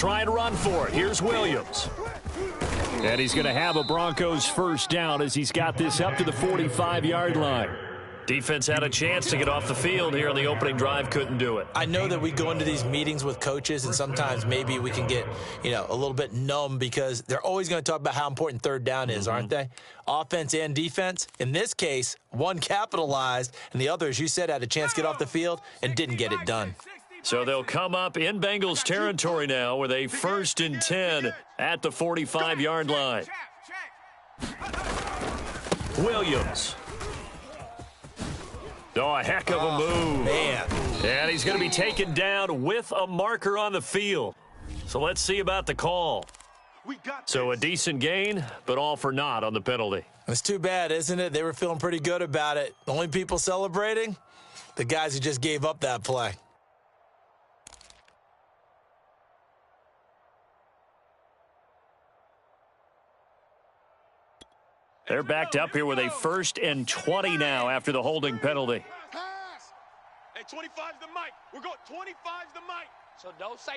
try and run for it. Here's Williams. And he's going to have a Broncos first down as he's got this up to the 45-yard line. Defense had a chance to get off the field here in the opening drive, couldn't do it. I know that we go into these meetings with coaches, and sometimes maybe we can get, a little bit numb because they're always going to talk about how important third down is, aren't they? Offense and defense. In this case, one capitalized, and the other, as you said, had a chance to get off the field and didn't get it done. So they'll come up in Bengals territory now with a 1st and 10 at the 45-yard line. Williams. Oh, a heck of a move. Man. And he's going to be taken down with a marker on the field. So let's see about the call. So a decent gain, but all for naught on the penalty. It's too bad, isn't it? They were feeling pretty good about it. The only people celebrating, the guys who just gave up that play. They're backed up here with a 1st and 20 now after the holding penalty. Pass. Hey, 25's the mic. We're going 25's the mic. So don't say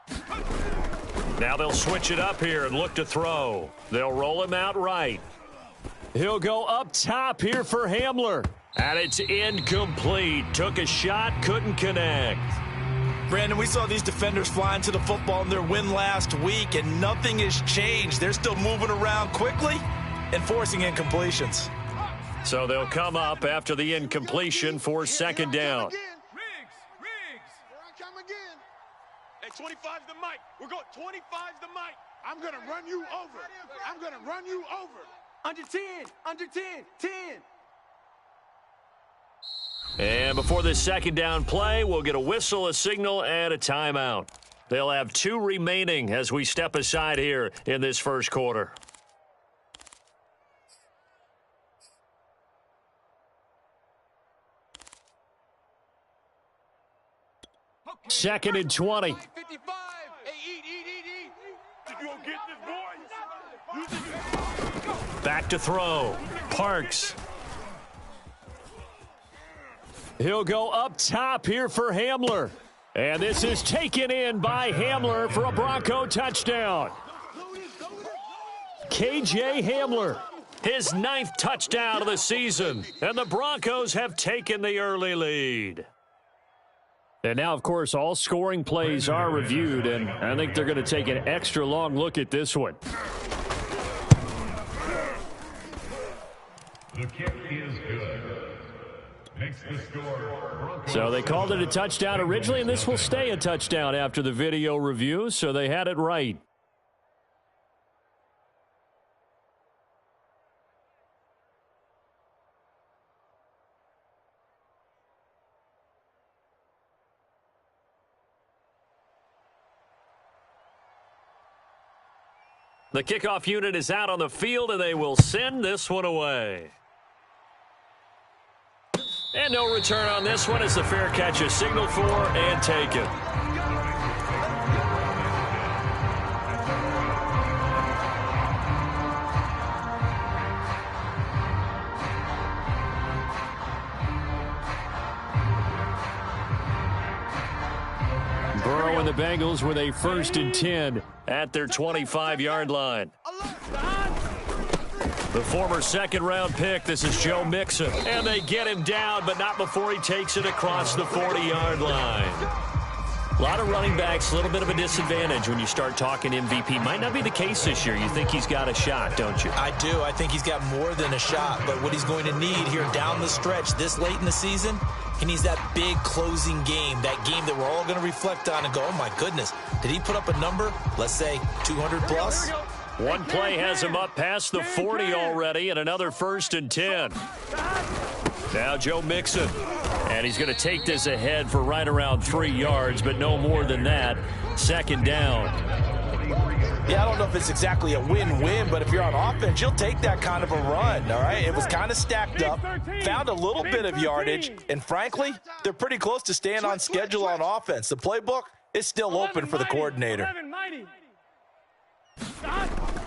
nothing. Now they'll switch it up here and look to throw. They'll roll him out right. He'll go up top here for Hamler. And it's incomplete. Took a shot, couldn't connect. Brandon, we saw these defenders flying to the football in their win last week, and nothing has changed. They're still moving around quickly and forcing incompletions. So they'll come up after the incompletion for 2nd down. Riggs. Here I come again. Hey, 25's the mic. We're going 25's the mic. I'm going to run you over. I'm going to run you over. Under 10, 10. And before this 2nd down play, we'll get a whistle, a signal, and a timeout. They'll have 2 remaining as we step aside here in this first quarter. Second and 20. 55. Hey, eat. You gonna get this, boy? Back to throw. Parks. He'll go up top here for Hamler. And this is taken in by Hamler for a Bronco touchdown. KJ Hamler, his 9th touchdown of the season. And the Broncos have taken the early lead. And now, of course, all scoring plays are reviewed, and I think they're going to take an extra long look at this one. The kick is good. Makes the score. So they called it a touchdown originally, and this will stay a touchdown after the video review, so they had it right. The kickoff unit is out on the field, and they will send this one away. And no return on this one as the fair catch is signaled for and taken. Burrow and the Bengals with a 1st and 10 at their 25-yard line. The former 2nd-round pick, this is Joe Mixon. And they get him down, but not before he takes it across the 40-yard line. A lot of running backs, a little bit of a disadvantage when you start talking MVP. Might not be the case this year. You think he's got a shot, don't you? I do. I think he's got more than a shot. But what he's going to need here down the stretch this late in the season, he needs that big closing game, that game that we're all going to reflect on and go, oh, my goodness, did he put up a number, let's say 200-plus? One play has him up past the 40 already, and another 1st and 10. Now Joe Mixon. And he's going to take this ahead for right around 3 yards, but no more than that. 2nd down. Yeah, I don't know if it's exactly a win-win, but if you're on offense, you'll take that kind of a run, all right? It was kind of stacked up, found a little bit of yardage, and frankly, they're pretty close to staying on schedule on offense. The playbook is still open for the coordinator.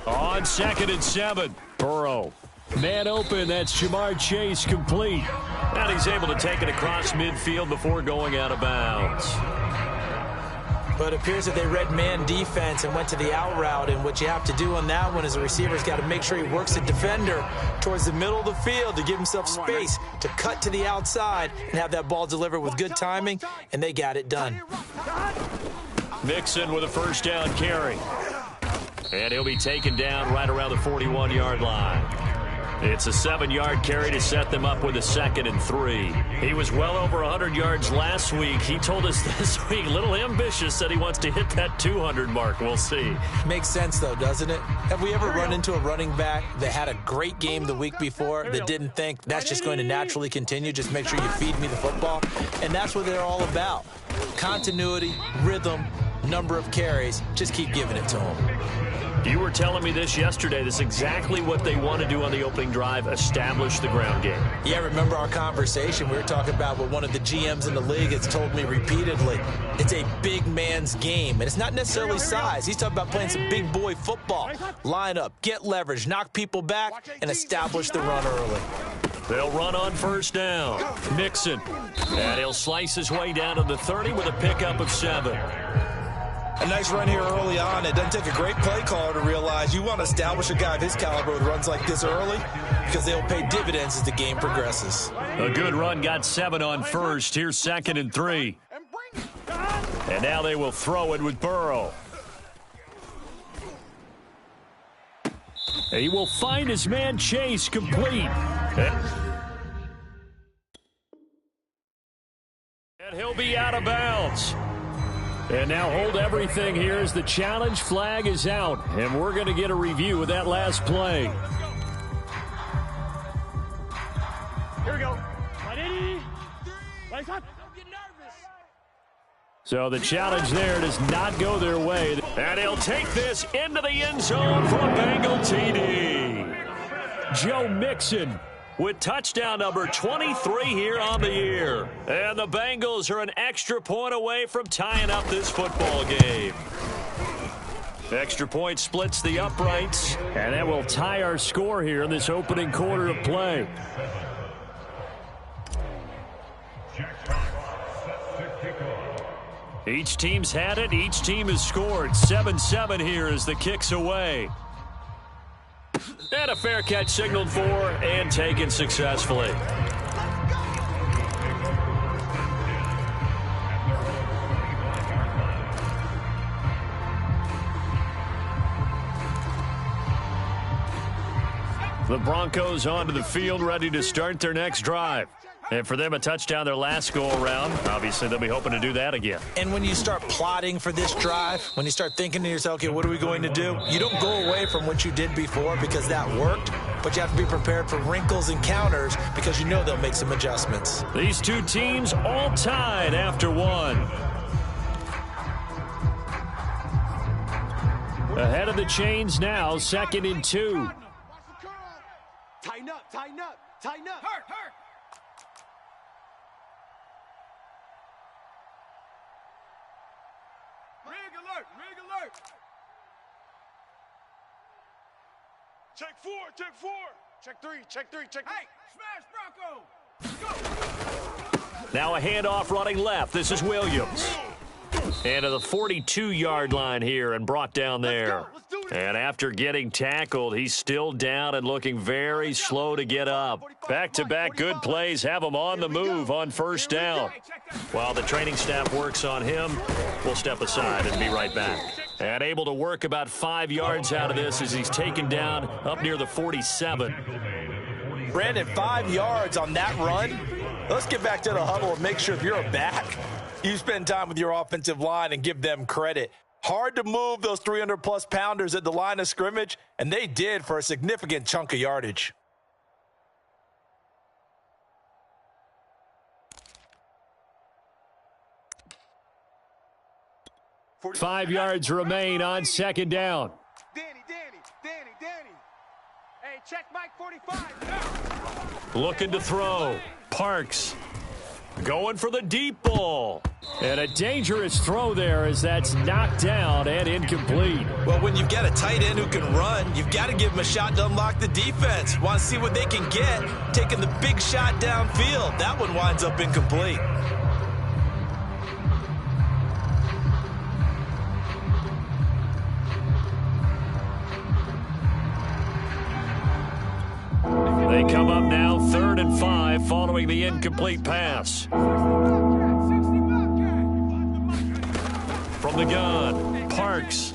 On 2nd and 7, Burrow. Man open, that's Jamar Chase complete. And he's able to take it across midfield before going out of bounds. But it appears that they read man defense and went to the out route, and what you have to do on that one is the receiver's got to make sure he works the defender towards the middle of the field to give himself space to cut to the outside and have that ball delivered with good timing, and they got it done. Mixon with a first down carry. And he'll be taken down right around the 41-yard line. It's a 7-yard carry to set them up with a 2nd and 3. He was well over 100 yards last week. He told us this week, a little ambitious, said he wants to hit that 200 mark. We'll see. Makes sense, though, doesn't it? Have we ever run into a running back that had a great game the week before that didn't think that's just going to naturally continue? Just make sure you feed me the football. And that's what they're all about. Continuity, rhythm, number of carries. Just keep giving it to them. You were telling me this yesterday. This is exactly what they want to do on the opening drive, establish the ground game. Yeah, remember our conversation? We were talking about what one of the GMs in the league has told me repeatedly. It's a big man's game, and it's not necessarily size. He's talking about playing some big boy football. Line up, get leverage, knock people back, and establish the run early. They'll run on first down. Mixon. And he'll slice his way down to the 30 with a pickup of 7. A nice run here early on. It doesn't take a great play caller to realize you want to establish a guy of his caliber with runs like this early because they'll pay dividends as the game progresses. A good run, got 7 on first. Here's 2nd and 3. And now they will throw it with Burrow. He will find his man Chase complete. And he'll be out of bounds. And now hold everything here as the challenge flag is out. And we're going to get a review of that last play. Here we go. Ready? Lights up. Don't get nervous. So the challenge there does not go their way. And he'll take this into the end zone for a Bengal TD. Joe Mixon with touchdown number 23 here on the year. And the Bengals are an extra point away from tying up this football game. Extra point splits the uprights, and that will tie our score here in this opening quarter of play. Each team's had it. Each team has scored. 7-7 here as the kick's away. And a fair catch signaled for and taken successfully. The Broncos onto the field, ready to start their next drive. And for them, a touchdown their last go-around. Obviously, they'll be hoping to do that again. And when you start plotting for this drive, when you start thinking to yourself, okay, what are we going to do? You don't go away from what you did before because that worked, but you have to be prepared for wrinkles and counters because you know they'll make some adjustments. These two teams all tied after one. Ahead of the chains now, 2nd and 2. Tighten up, tighten up, tighten up. Hurt. Rig alert. Check 4, check 4. Check 3, check 3, check 3. Hey, smash Bronco. Now a handoff running left. This is Williams. And to the 42-yard line here and brought down there. And after getting tackled, he's still down and looking very slow to get up. Back-to-back good plays have him on the move on first down. While the training staff works on him, we'll step aside and be right back. And able to work about 5 yards out of this as he's taken down up near the 47. Brandon, 5 yards on that run. Let's get back to the huddle and make sure if you're a back, you spend time with your offensive line and give them credit. Hard to move those 300-plus pounders at the line of scrimmage, and they did for a significant chunk of yardage. Five yards remain on second down. Danny. Hey, check Mike 45. Looking to throw. Parks going for the deep ball. And a dangerous throw there as that's knocked down and incomplete. Well, when you've got a tight end who can run, you've got to give him a shot to unlock the defense. Want to see what they can get, taking the big shot downfield. That one winds up incomplete. they come up now 3rd and 5 following the incomplete pass. From the gun, Parks.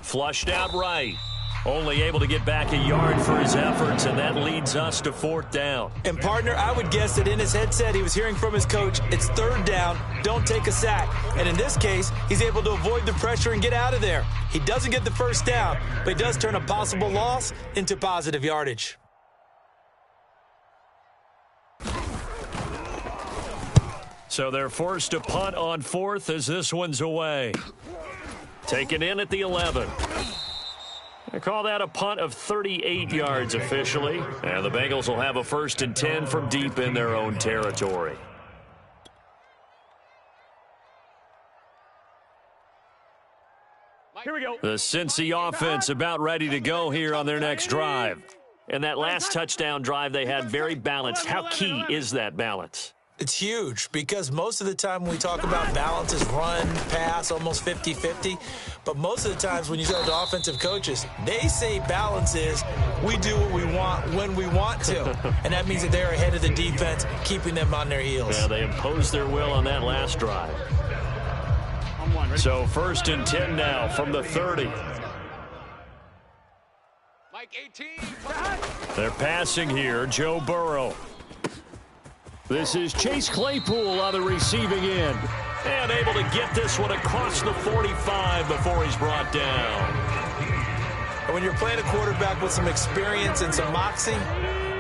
Flushed out right. Only able to get back a yard for his efforts, and that leads us to 4th down. And, partner, I would guess that in his headset he was hearing from his coach, it's 3rd down, don't take a sack. And in this case, he's able to avoid the pressure and get out of there. He doesn't get the first down, but he does turn a possible loss into positive yardage. So they're forced to punt on 4th as this one's away. Taken in at the 11. They call that a punt of 38 yards officially. And the Bengals will have a 1st and 10 from deep in their own territory. Here we go. The Cincy offense about ready to go here on their next drive. And that last touchdown drive they had very balanced. How key is that balance? It's huge because most of the time when we talk about balance is run, pass, almost 50-50. But most of the times when you talk to offensive coaches, they say balance is we do what we want when we want to. And that means that they're ahead of the defense, keeping them on their heels. Yeah, they imposed their will on that last drive. So 1st and 10 now from the 30. Mike 18. They're passing here, Joe Burrow. This is Chase Claypool on the receiving end. And able to get this one across the 45 before he's brought down. And when you're playing a quarterback with some experience and some moxie,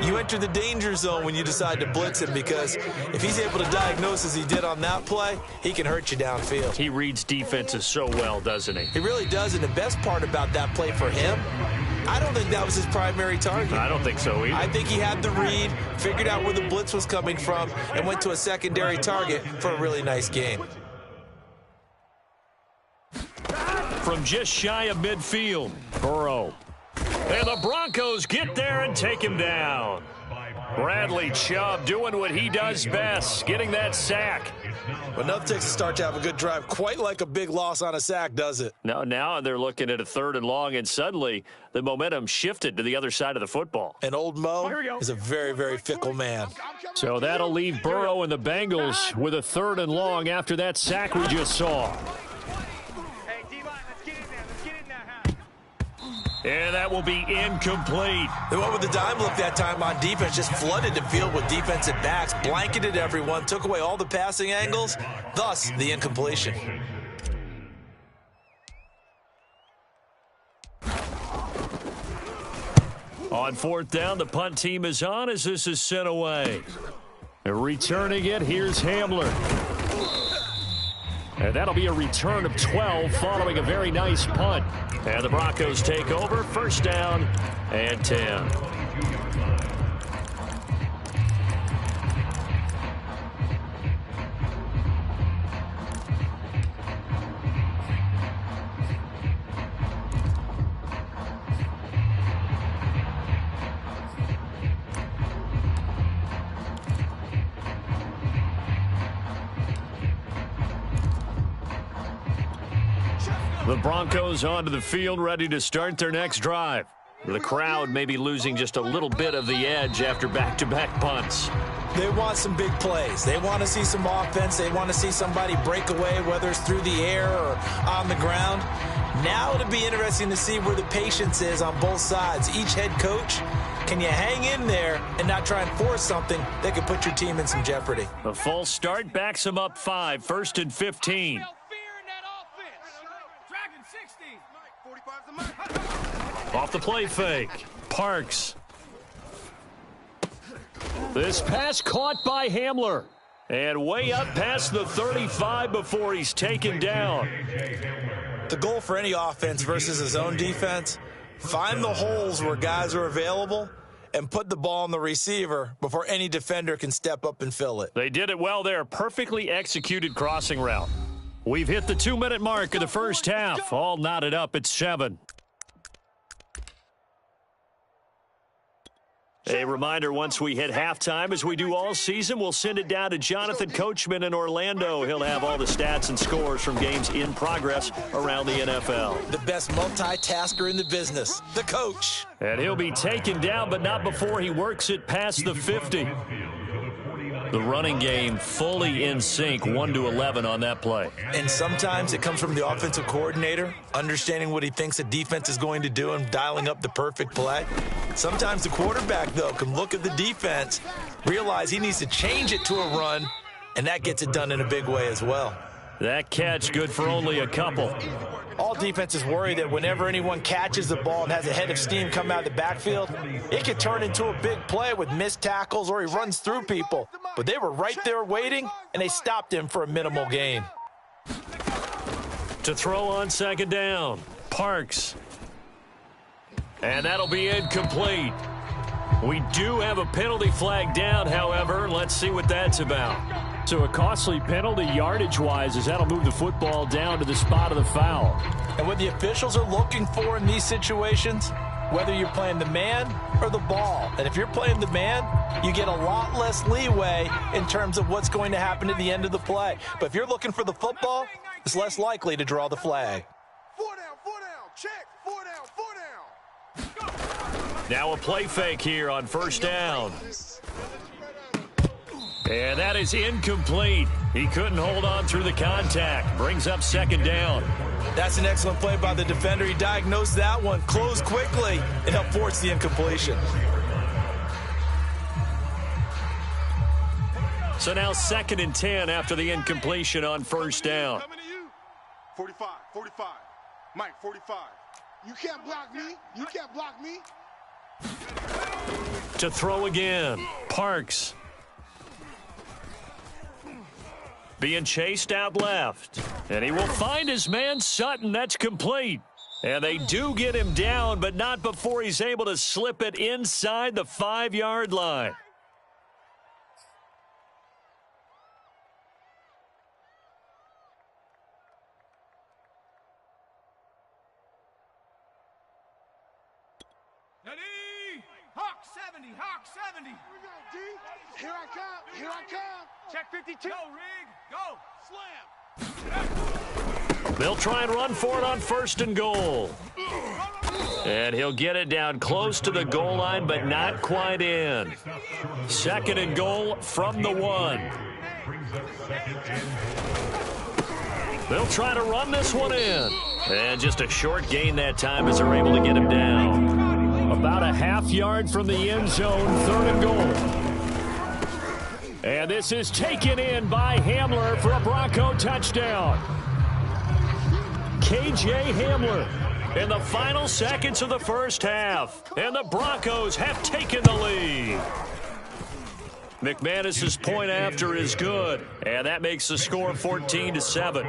you enter the danger zone when you decide to blitz him, because if he's able to diagnose as he did on that play, he can hurt you downfield. He reads defenses so well, doesn't he? He really does, and the best part about that play for him, I don't think that was his primary target. I don't think so either. I think he had the read, figured out where the blitz was coming from, and went to a secondary target for a really nice game. From just shy of midfield, Burrow. And the Broncos get there and take him down. Bradley Chubb doing what he does best, getting that sack. But nothing takes a start to have a good drive quite like a big loss on a sack, does it? Now they're looking at a 3rd and long, and suddenly the momentum shifted to the other side of the football. And old Mo is a very, very fickle man. So that'll leave Burrow and the Bengals with a 3rd and long after that sack we just saw. And that will be incomplete. They went with the dime look that time on defense, just flooded the field with defensive backs, blanketed everyone, took away all the passing angles, thus the incompletion. On 4th down, the punt team is on as this is sent away. Returning it, here's Hamler. And that'll be a return of 12 following a very nice punt. And the Broncos take over, 1st down and 10. The Broncos onto the field, ready to start their next drive. The crowd may be losing just a little bit of the edge after back-to-back punts. They want some big plays. They want to see some offense. They want to see somebody break away, whether it's through the air or on the ground. Now it'll be interesting to see where the patience is on both sides. Each head coach, can you hang in there and not try and force something that could put your team in some jeopardy? A false start backs them up 5, 1st and 15. Off the play fake, Parks. This pass caught by Hamler. And way up past the 35 before he's taken down. The goal for any offense versus his own defense, find the holes where guys are available and put the ball on the receiver before any defender can step up and fill it. They did it well there. Perfectly executed crossing route. We've hit the 2-minute mark of the first half. All knotted up at 7. A reminder, once we hit halftime, as we do all season, we'll send it down to Jonathan Coachman in Orlando. He'll have all the stats and scores from games in progress around the NFL. The best multitasker in the business, the coach. And he'll be taken down, but not before he works it past the 50. The running game fully in sync, 1-11 on that play. And sometimes it comes from the offensive coordinator, understanding what he thinks the defense is going to do and dialing up the perfect play. Sometimes the quarterback, though, can look at the defense, realize he needs to change it to a run, and that gets it done in a big way as well. That catch good for only a couple. All defenses worry that whenever anyone catches the ball and has a head of steam come out of the backfield, it could turn into a big play with missed tackles or he runs through people. But they were right there waiting, and they stopped him for a minimal gain. To throw on second down, Parks. And that'll be incomplete. We do have a penalty flag down, however. Let's see what that's about. So a costly penalty yardage-wise as that'll move the football down to the spot of the foul. And what the officials are looking for in these situations, whether you're playing the man or the ball. And if you're playing the man, you get a lot less leeway in terms of what's going to happen at the end of the play. But if you're looking for the football, it's less likely to draw the flag. 4 down, check, 4 down. Now a play fake here on first down. And that is incomplete. He couldn't hold on through the contact. Brings up second down. That's an excellent play by the defender. He diagnosed that one, closed quickly, and helped force the incompletion. So now 2nd and 10 after the incompletion on first down. Coming to you. 45. Mike, 45. You can't block me. You can't block me. To throw again, Parks. Being chased out left. And he will find his man Sutton. That's complete. And they do get him down, but not before he's able to slip it inside the 5-yard line. Hawk 70. Here I come. Check 52. Go, Rig. Go. Slam. They'll try and run for it on 1st and goal. And he'll get it down close to the goal line, but not quite in. 2nd and goal from the 1. They'll try to run this one in. And just a short gain that time as they're able to get him down. About a half yard from the end zone, 3rd and goal. And this is taken in by Hamler for a Bronco touchdown. K.J. Hamler in the final seconds of the first half. And the Broncos have taken the lead. McManus's point after is good. And that makes the score 14-7.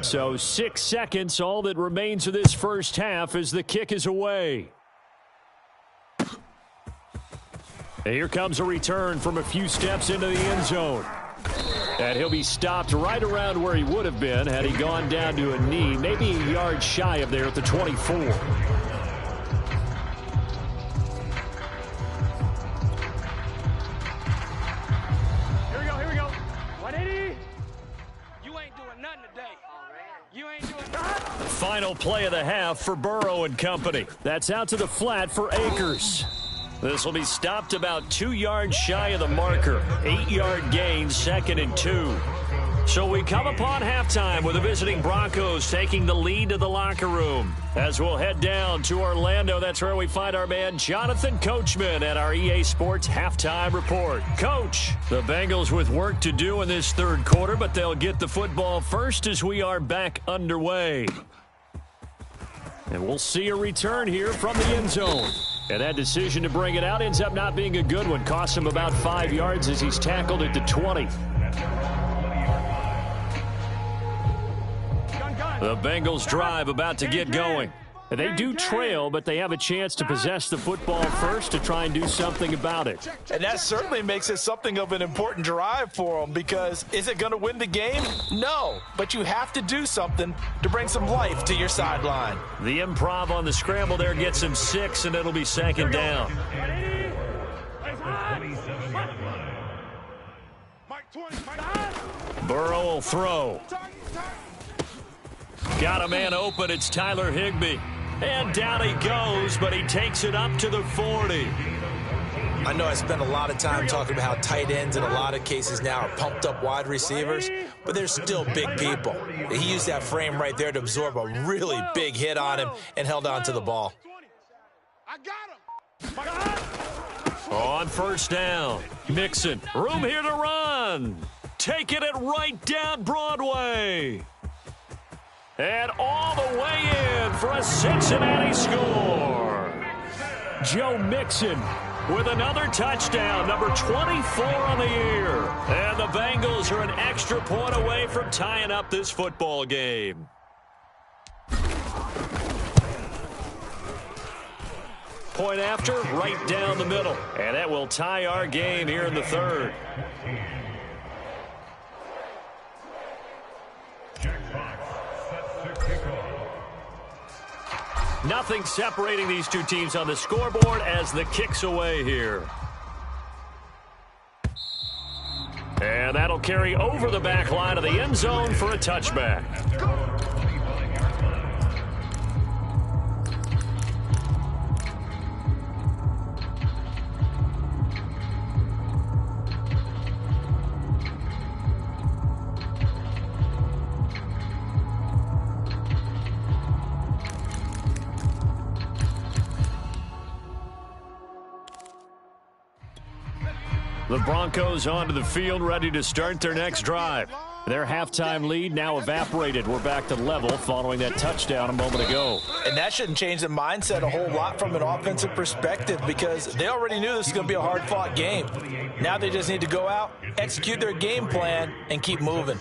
So 6 seconds, all that remains of this first half as the kick is away. And here comes a return from a few steps into the end zone. And he'll be stopped right around where he would have been had he gone down to a knee, maybe a yard shy of there at the 24. Here we go. 180. You ain't doing nothing today. You ain't doing nothing. Final play of the half for Burrow and company. That's out to the flat for Akers. This will be stopped about 2 yards shy of the marker. 8-yard gain, 2nd and 2. So we come upon halftime with the visiting Broncos taking the lead to the locker room. As we'll head down to Orlando, that's where we find our man Jonathan Coachman at our EA Sports Halftime Report. Coach, the Bengals with work to do in this 3rd quarter, but they'll get the football first as we are back underway. And we'll see a return here from the end zone. And that decision to bring it out ends up not being a good one. Costs him about 5 yards as he's tackled at the 20. The Bengals drive about to get going. They do trail, but they have a chance to possess the football first to try and do something about it. And that certainly makes it something of an important drive for them, because is it going to win the game? No, but you have to do something to bring some life to your sideline. The improv on the scramble there gets him 6, and it'll be second down. Burrow will throw. Got a man open. It's Tyler Higbee. And down he goes, but he takes it up to the 40. I know I spent a lot of time talking about how tight ends in a lot of cases now are pumped up wide receivers, but they're still big people. He used that frame right there to absorb a really big hit on him and held on to the ball. I got him. On first down, Mixon. Room here to run. Taking it right down Broadway. And all the way in for a Cincinnati score. Joe Mixon with another touchdown, number 24 on the year. And the Bengals are an extra point away from tying up this football game. Point after, right down the middle. And that will tie our game here in the third. Nothing separating these two teams on the scoreboard as the kick's away here. And that'll carry over the back line of the end zone for a touchback. The Broncos onto the field, ready to start their next drive. Their halftime lead now evaporated. We're back to level following that touchdown a moment ago. And that shouldn't change the mindset a whole lot from an offensive perspective, because they already knew this was going to be a hard-fought game. Now they just need to go out, execute their game plan, and keep moving.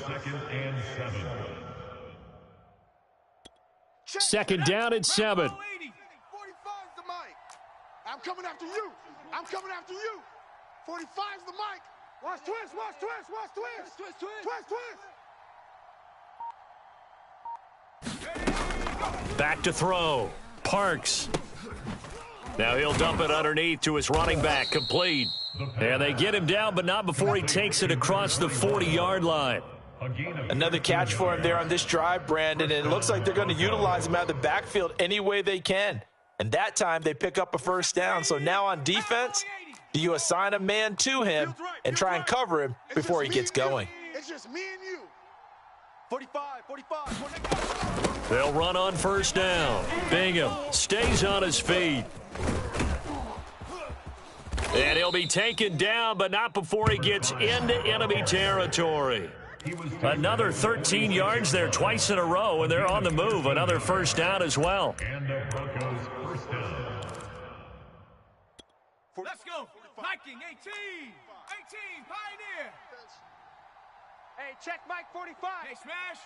Second down at 7. 45's the mic. I'm coming after you. I'm coming after you. 45's the mic. Watch twist, watch twist, watch twist. Twist, twist, twist. Back to throw. Parks. Now he'll dump it underneath to his running back. Complete. And they get him down, but not before he takes it across the 40-yard line. Another catch for him there on this drive, Brandon, and it looks like they're going to utilize him out of the backfield any way they can. And that time they pick up a first down. So now on defense, do you assign a man to him and try and cover him before he gets going? It's just me and you. 45. They'll run on first down. Bingham stays on his feet. And he'll be taken down, but not before he gets into enemy territory. Another 13 yards there twice in a row, and they're on the move. Another first down as well. And the Broncos first down. Let's go. Viking 18. 18, Pioneer. Hey, check Mike 45. Hey, smash.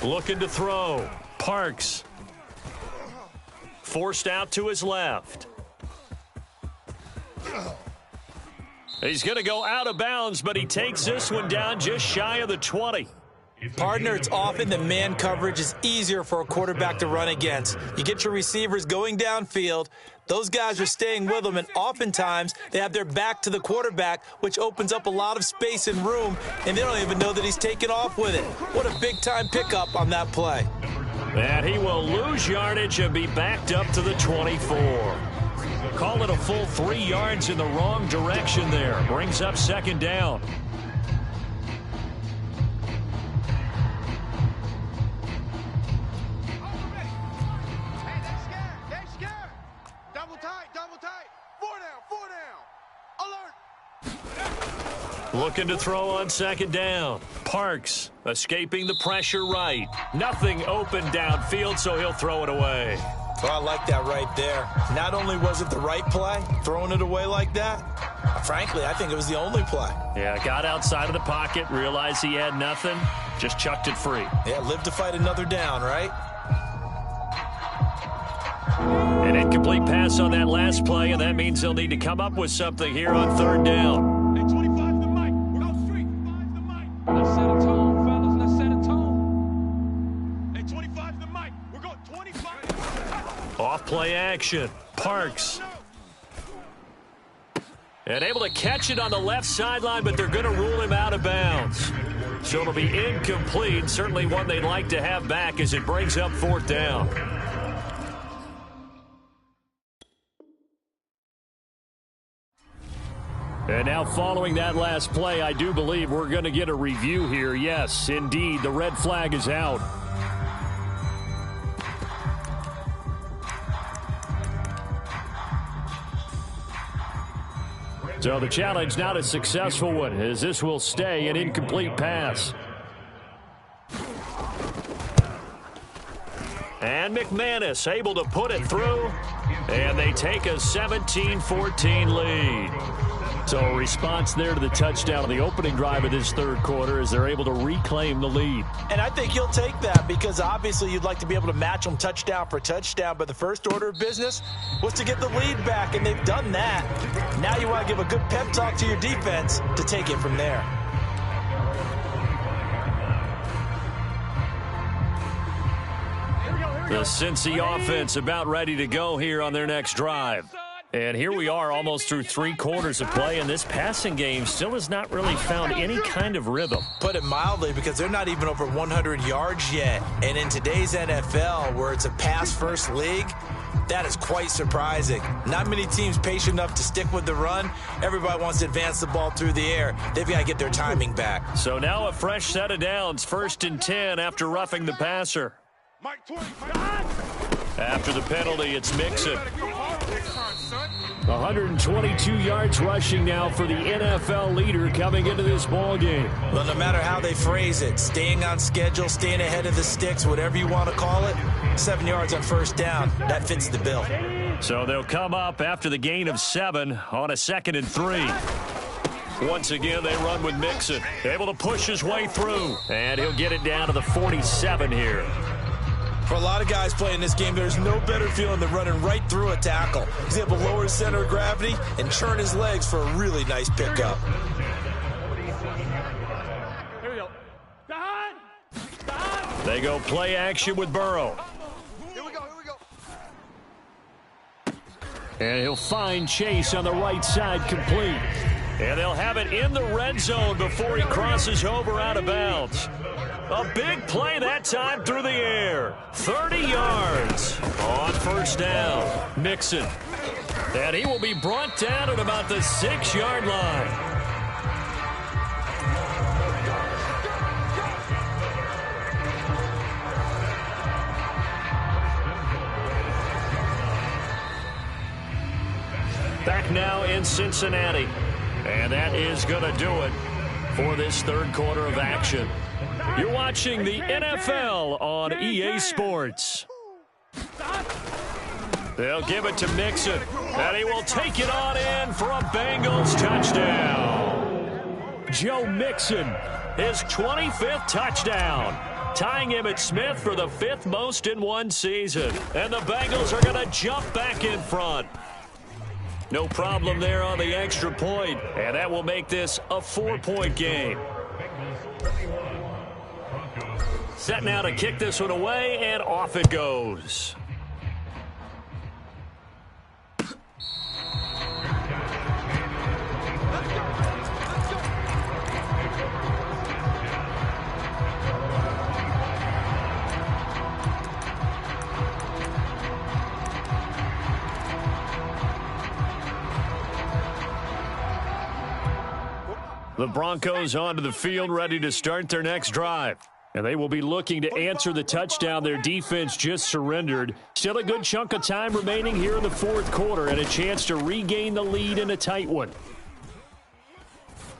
Go. Looking to throw. Parks. Forced out to his left. He's going to go out of bounds, but he takes this one down just shy of the 20. Partner, it's often that man coverage is easier for a quarterback to run against. You get your receivers going downfield. Those guys are staying with them, and oftentimes they have their back to the quarterback, which opens up a lot of space and room, and they don't even know that he's taken off with it. What a big-time pickup on that play. And he will lose yardage and be backed up to the 24. Call it a full 3 yards in the wrong direction there. Brings up second down. Looking to throw on second down. Parks escaping the pressure right. Nothing open downfield, so he'll throw it away. Well, I like that right there. Not only was it the right play, throwing it away like that, frankly, I think it was the only play. Yeah, got outside of the pocket, realized he had nothing, just chucked it free. Yeah, live to fight another down, right? An incomplete pass on that last play, and that means they'll need to come up with something here on third down. Hey, 25 the mic. We're going street. 25 the mic. Let's set a tone, fellas. Let's set a tone. Hey, 25 the mic. We're going 25. Off play action. Parks. And able to catch it on the left sideline, but they're going to rule him out of bounds. So it'll be incomplete. Certainly one they'd like to have back as it brings up fourth down. And now following that last play, I do believe we're going to get a review here. Yes, indeed, the red flag is out. So the challenge not a successful one, as this will stay an incomplete pass. And McManus able to put it through, and they take a 17-14 lead. So a response there to the touchdown on the opening drive of this third quarter as they're able to reclaim the lead. And I think you'll take that because obviously you'd like to be able to match them touchdown for touchdown, but the first order of business was to get the lead back, and they've done that. Now you want to give a good pep talk to your defense to take it from there. The Cincy offense about ready to go here on their next drive. And here we are almost through 3 quarters of play, and this passing game still has not really found any kind of rhythm. Put it mildly, because they're not even over 100 yards yet. And in today's NFL, where it's a pass-first league, that is quite surprising. Not many teams patient enough to stick with the run. Everybody wants to advance the ball through the air. They've got to get their timing back. So now a fresh set of downs, 1st and 10 after roughing the passer. Mike 20. After the penalty, it's Mixon. 122 yards rushing now for the NFL leader coming into this ball game. Well, no matter how they phrase it, staying on schedule, staying ahead of the sticks, whatever you want to call it, 7 yards on first down, that fits the bill. So they'll come up after the gain of 7 on a 2nd and 3. Once again, they run with Mixon. Able to push his way through. And he'll get it down to the 47 here. For a lot of guys playing this game, there's no better feeling than running right through a tackle. He's able to lower his center of gravity and turn his legs for a really nice pickup. Here we go. They go play action with Burrow. Here we go. And he'll find Chase on the right side complete. And they'll have it in the red zone before he crosses over out of bounds. A big play that time through the air. 30 yards on first down. Mixon. And he will be brought down at about the 6-yard line. Back now in Cincinnati. And that is going to do it for this third quarter of action. You're watching the NFL on EA Sports. They'll give it to Mixon, and he will take it on in for a Bengals touchdown. Joe Mixon, his 25th touchdown, tying Emmitt Smith for the 5th most in one season. And the Bengals are going to jump back in front. No problem there on the extra point, and that will make this a 4-point game. Set now to kick this one away, and off it goes. The Broncos onto the field, ready to start their next drive. And they will be looking to answer the touchdown their defense just surrendered. Still a good chunk of time remaining here in the fourth quarter and a chance to regain the lead in a tight one.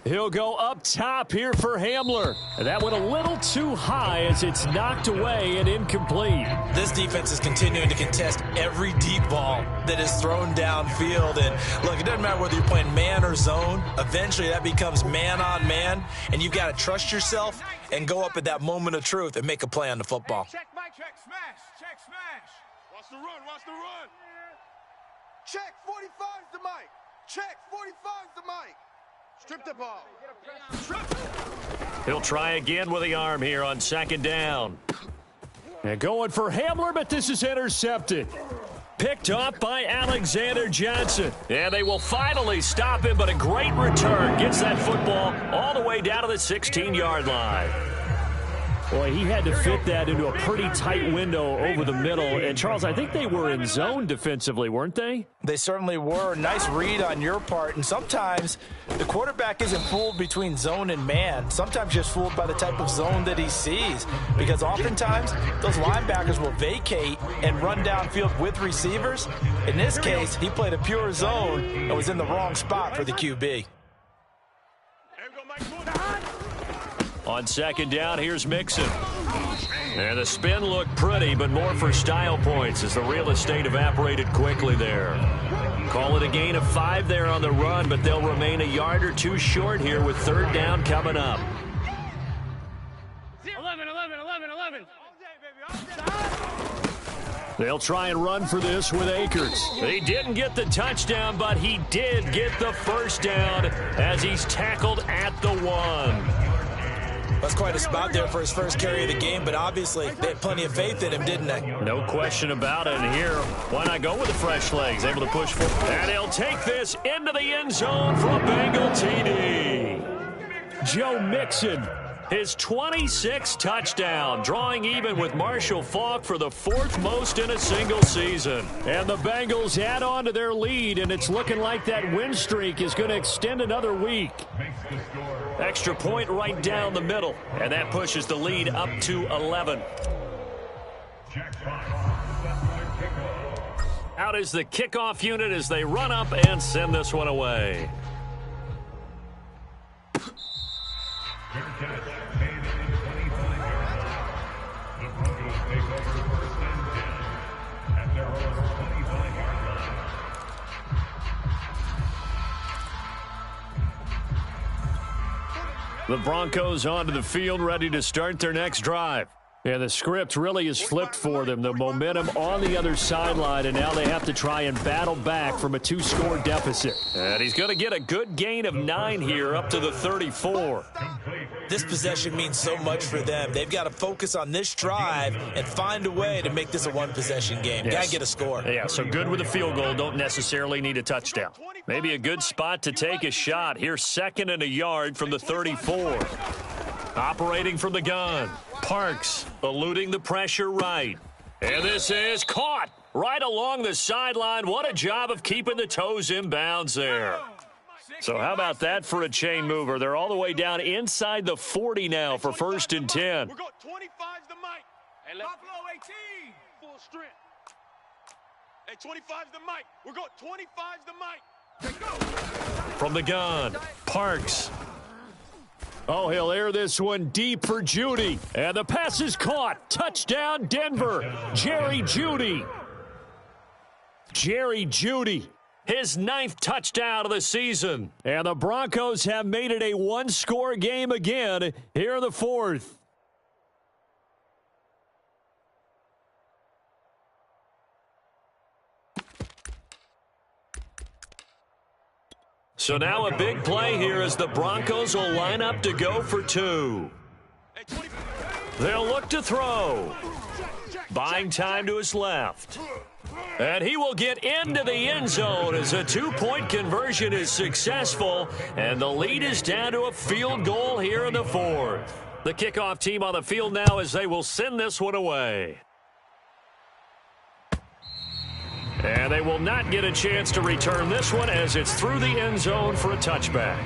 He'll go up top here for Hamler. That went a little too high as it's knocked away and incomplete. This defense is continuing to contest every deep ball that is thrown downfield. And look, it doesn't matter whether you're playing man or zone. Eventually that becomes man on man, and you've got to trust yourself and go up at that moment of truth and make a play on the football. Check, Mike. Check, smash. Check, smash. Watch the run. Watch the run. Check. 45's the mic. Check. 45's the mic. Strip the ball. He'll try again with the arm here on second down. And going for Hamler, but this is intercepted. Picked up by Alexander Johnson. And they will finally stop him, but a great return. Gets that football all the way down to the 16-yard line. Boy, he had to fit that into a pretty tight window over the middle. And, Charles, I think they were in zone defensively, weren't they? They certainly were. Nice read on your part. And sometimes the quarterback isn't fooled between zone and man. Sometimes just fooled by the type of zone that he sees. Because oftentimes, those linebackers will vacate and run downfield with receivers. In this case, he played a pure zone and was in the wrong spot for the QB. On second down, here's Mixon. And the spin looked pretty, but more for style points as the real estate evaporated quickly there. Call it a gain of 5 there on the run, but they'll remain a yard or two short here with third down coming up. 11. They'll try and run for this with Akers. He didn't get the touchdown, but he did get the first down as he's tackled at the 1. That's quite a spot there for his first carry of the game, but obviously they had plenty of faith in him, didn't they? No question about it. And here, why not go with the fresh legs? Able to push forward. And he'll take this into the end zone for a Bengal TD. Joe Mixon, his 26th touchdown, drawing even with Marshall Faulk for the 4th most in a single season. and the Bengals add on to their lead, and it's looking like that win streak is going to extend another week. Makes the score. Extra point right down the middle, and that pushes the lead up to 11. Jack Fox sets the kickoff. Out is the kickoff unit as they run up and send this one away. Fair catch made at the 25-yard line. The Broncos take over first and 10 at their own 25-yard line. The Broncos onto the field, ready to start their next drive. Yeah, the script really is flipped for them. The momentum on the other sideline, and now they have to try and battle back from a 2-score deficit. And he's going to get a good gain of 9 here up to the 34. This possession means so much for them. They've got to focus on this drive and find a way to make this a one-possession game. Yes. Got to get a score. Yeah, so good with a field goal. Don't necessarily need a touchdown. Maybe a good spot to take a shot. Here's 2nd and a yard from the 34. Operating from the gun. Parks eluding the pressure right. And this is caught right along the sideline. What a job of keeping the toes in bounds there. So how about that for a chain mover? They're all the way down inside the 40 now for 1st and 10. We're going 25's the mic. Hey, Buffalo 18. full strength. Hey, 25's the mic. We're going 25's the mic. From the gun, Parks. Oh, he'll air this one deep for Jeudy. And the pass is caught. Touchdown, Denver. Jerry Jeudy. Jerry Jeudy. His 9th touchdown of the season. And the Broncos have made it a 1-score game again here in the 4th. So now a big play here as the Broncos will line up to go for 2. They'll look to throw. Buying time to his left. And he will get into the end zone as a 2-point conversion is successful. And the lead is down to a field goal here in the 4th. The kickoff team on the field now as they will send this one away. And they will not get a chance to return this one as it's through the end zone for a touchback.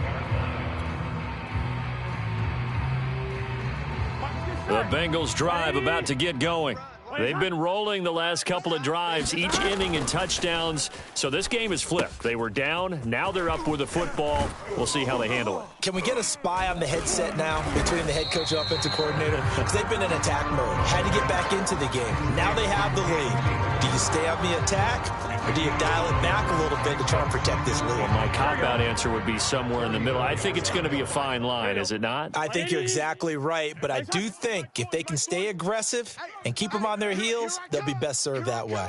The Bengals drive about to get going. They've been rolling the last couple of drives, each ending in touchdowns. So this game is flipped. They were down. Now they're up with the football. We'll see how they handle it. Can we get a spy on the headset now between the head coach and offensive coordinator? Because they've been in attack mode. Had to get back into the game. Now they have the lead. Do you stay on the attack, or do you dial it back a little bit to try and protect this lead? Well, my cop-out answer would be somewhere in the middle. I think it's going to be a fine line, is it not? I think you're exactly right, but I do think if they can stay aggressive and keep them on their heels, they'll be best served that way.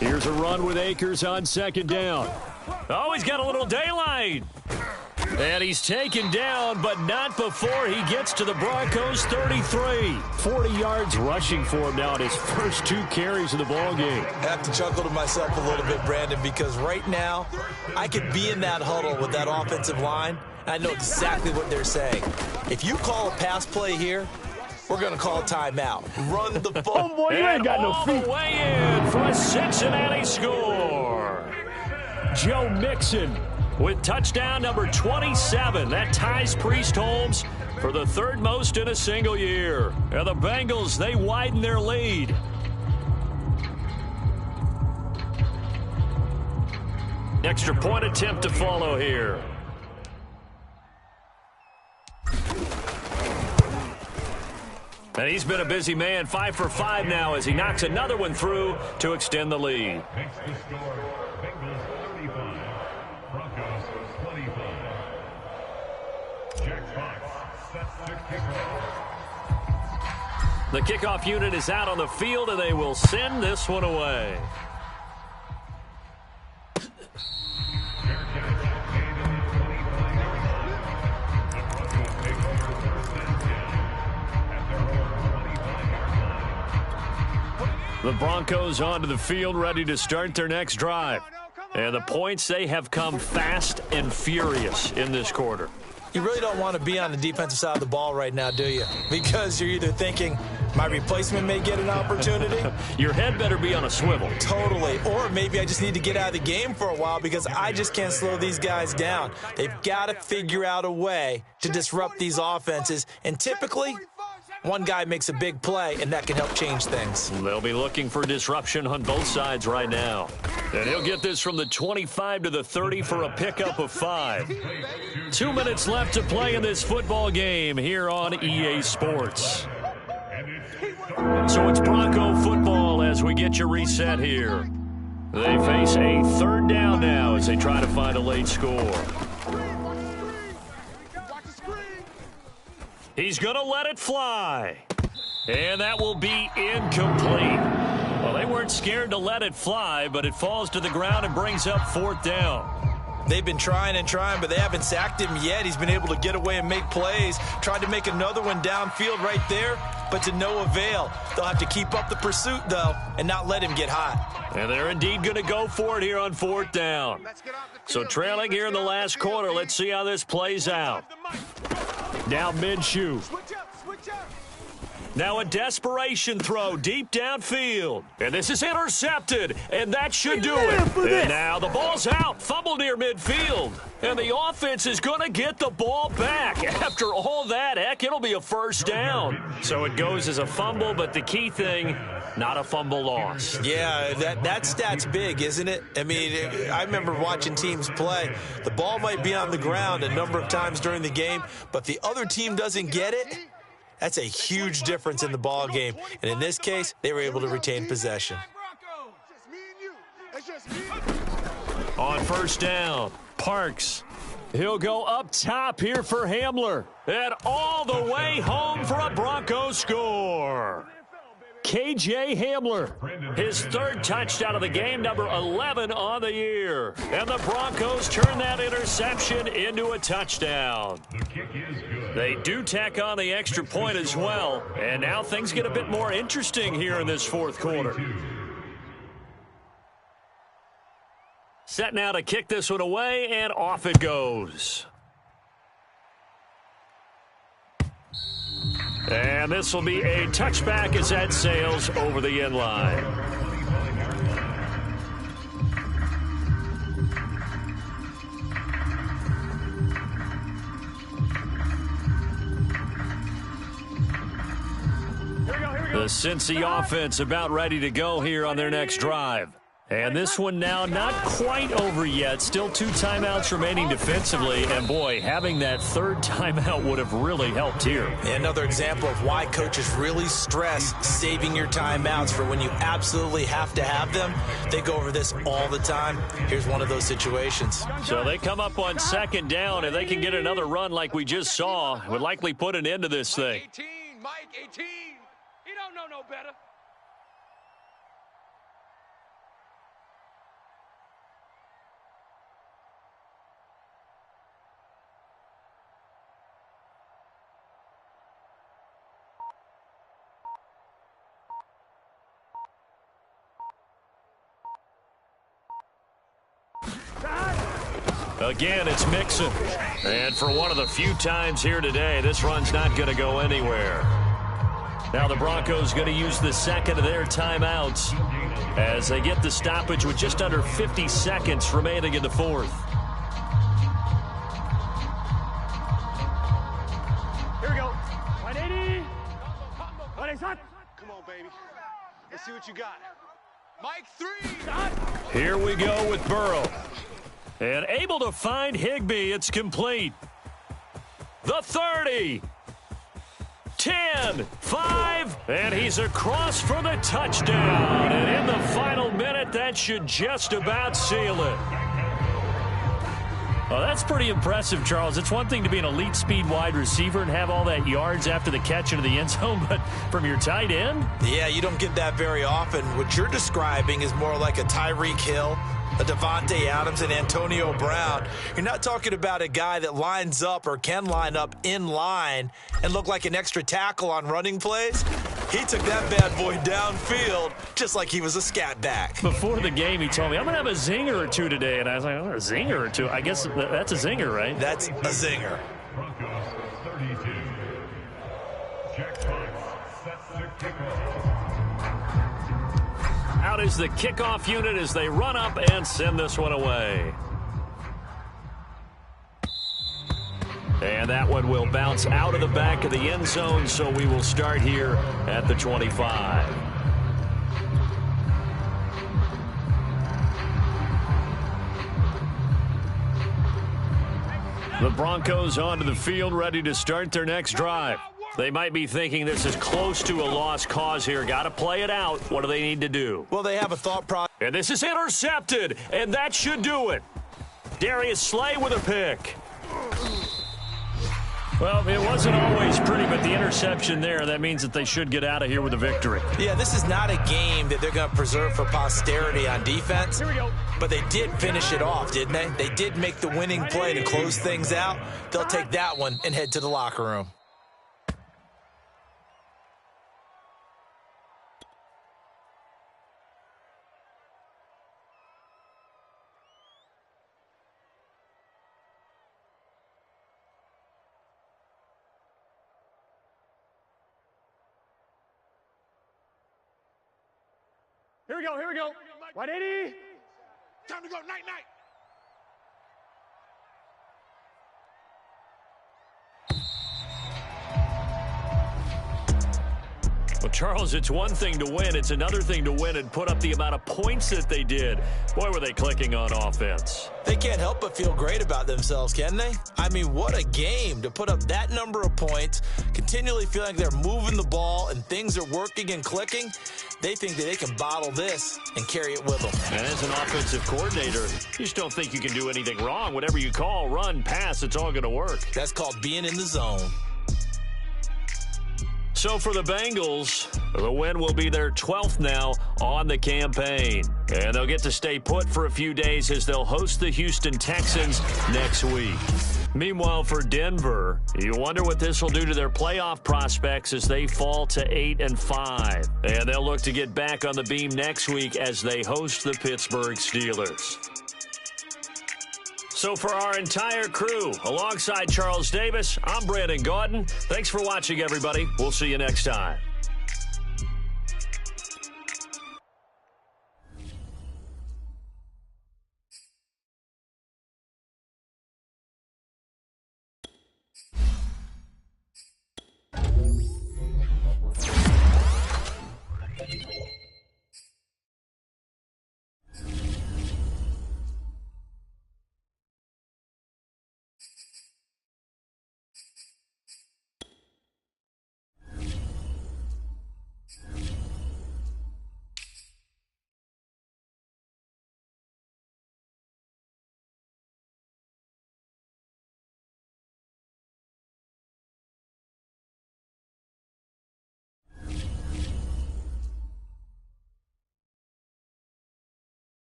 Here's a run with Akers on second down. Oh, he's got a little daylight. And he's taken down, but not before he gets to the Broncos' 33. 40 yards rushing for him now in his first 2 carries of the ballgame. I have to chuckle to myself a little bit, Brandon, because right now I could be in that huddle with that offensive line, and I know exactly what they're saying. If you call a pass play here, we're going to call a timeout. Run the ball. Oh, boy, you ain't got no feet. The way in for a Cincinnati score. Joe Mixon with touchdown number 27. That ties Priest Holmes for the 3rd most in a single year. And the Bengals, they widen their lead. Extra point attempt to follow here. And he's been a busy man, 5 for 5 now as he knocks another one through to extend the lead. Makes the score. Bengals 35. Broncos 25. Jack Fox sets the kickoff. The kickoff unit is out on the field, and they will send this one away. The Broncos onto the field, ready to start their next drive. And the points, they have come fast and furious in this quarter. You really don't want to be on the defensive side of the ball right now, do you? Because you're either thinking, my replacement may get an opportunity. Your head better be on a swivel. Totally. Or maybe I just need to get out of the game for a while because I just can't slow these guys down. They've got to figure out a way to disrupt these offenses. And typically, one guy makes a big play, and that can help change things. They'll be looking for disruption on both sides right now. And he'll get this from the 25 to the 30 for a pickup of 5. 2 minutes left to play in this football game here on EA Sports. So it's Bronco football as we get you reset here. They face a 3rd down now as they try to find a late score. He's going to let it fly. And that will be incomplete. Well, they weren't scared to let it fly, but it falls to the ground and brings up 4th down. They've been trying and trying, but they haven't sacked him yet. He's been able to get away and make plays. Tried to make another one downfield right there, but to no avail. They'll have to keep up the pursuit, though, and not let him get hot. And they're indeed going to go for it here on 4th down. So trailing here in the last quarter, let's see how this plays out. Now Minshew. Now a desperation throw deep downfield. And this is intercepted, and that should do it. And now the ball's out, fumble near midfield. And the offense is going to get the ball back. After all that, heck, it'll be a 1st down. So it goes as a fumble, but the key thing, not a fumble loss. Yeah, that stat's big, isn't it? I mean, I remember watching teams play. The ball might be on the ground a number of times during the game, but the other team doesn't get it. That's a huge difference in the ball game. And in this case, they were able to retain possession. On 1st down, Parks. He'll go up top here for Hamler. And all the way home for a Broncos score. KJ Hamler. His 3rd touchdown of the game, number 11 on the year. And the Broncos turn that interception into a touchdown. The kick is good. They do tack on the extra point as well. And now things get a bit more interesting here in this 4th quarter. Set now to kick this one away, and off it goes. And this will be a touchback as that sails over the end line. The Cincy offense about ready to go here on their next drive. And this one now not quite over yet. Still 2 timeouts remaining defensively. And, boy, having that 3rd timeout would have really helped here. Another example of why coaches really stress saving your timeouts for when you absolutely have to have them. They go over this all the time. Here's one of those situations. So they come up on 2nd down. If they can get another run like we just saw, it would likely put an end to this thing. Mike 18. He don't know no better. Again, it's Mixon. And for one of the few times here today, this run's not going to go anywhere. Now the Broncos going to use the second of their timeouts as they get the stoppage with just under 50 seconds remaining in the fourth. Here we go. 180. 180. Come on, baby. Let's see what you got. Mike 3. Here we go with Burrow. And able to find Higbee. It's complete. The 30. 10, 5, and he's across for the touchdown. And in the final minute, that should just about seal it. Well, that's pretty impressive, Charles. It's one thing to be an elite speed wide receiver and have all that yards after the catch into the end zone, but from your tight end? Yeah, you don't get that very often. What you're describing is more like a Tyreek Hill, a Devontae Adams, and Antonio Brown. You're not talking about a guy that lines up or can line up in line and look like an extra tackle on running plays. He took that bad boy downfield just like he was a scat back. Before the game, he told me, I'm going to have a zinger or two today. And I was like, oh, a zinger or two? I guess that's a zinger, right? That's a zinger. Broncos 32. Jack Fox sets the kickoff. Out is the kickoff unit as they run up and send this one away. And that one will bounce out of the back of the end zone, so we will start here at the 25. The Broncos onto the field, ready to start their next drive. They might be thinking this is close to a lost cause here. Got to play it out. What do they need to do? Well, they have a thought process. And this is intercepted, and that should do it. Darius Slay with a pick. Well, it wasn't always pretty, but the interception there, that means that they should get out of here with a victory. Yeah, this is not a game that they're going to preserve for posterity on defense. Here we go. But they did finish it off, didn't they? They did make the winning play to close things out. They'll take that one and head to the locker room. Here we go. Here we go. 180. Time to go. Night-night. Well, Charles, it's one thing to win. It's another thing to win and put up the amount of points that they did. Boy, were they clicking on offense. They can't help but feel great about themselves, can they? I mean, what a game to put up that number of points, continually feeling like they're moving the ball and things are working and clicking. They think that they can bottle this and carry it with them. And as an offensive coordinator, you just don't think you can do anything wrong. Whatever you call, run, pass, it's all going to work. That's called being in the zone. So for the Bengals, the win will be their 12th now on the campaign. And they'll get to stay put for a few days as they'll host the Houston Texans next week. Meanwhile, for Denver, you wonder what this will do to their playoff prospects as they fall to 8-5. And they'll look to get back on the beam next week as they host the Pittsburgh Steelers. So for our entire crew, alongside Charles Davis, I'm Brandon Gaudin. Thanks for watching, everybody. We'll see you next time.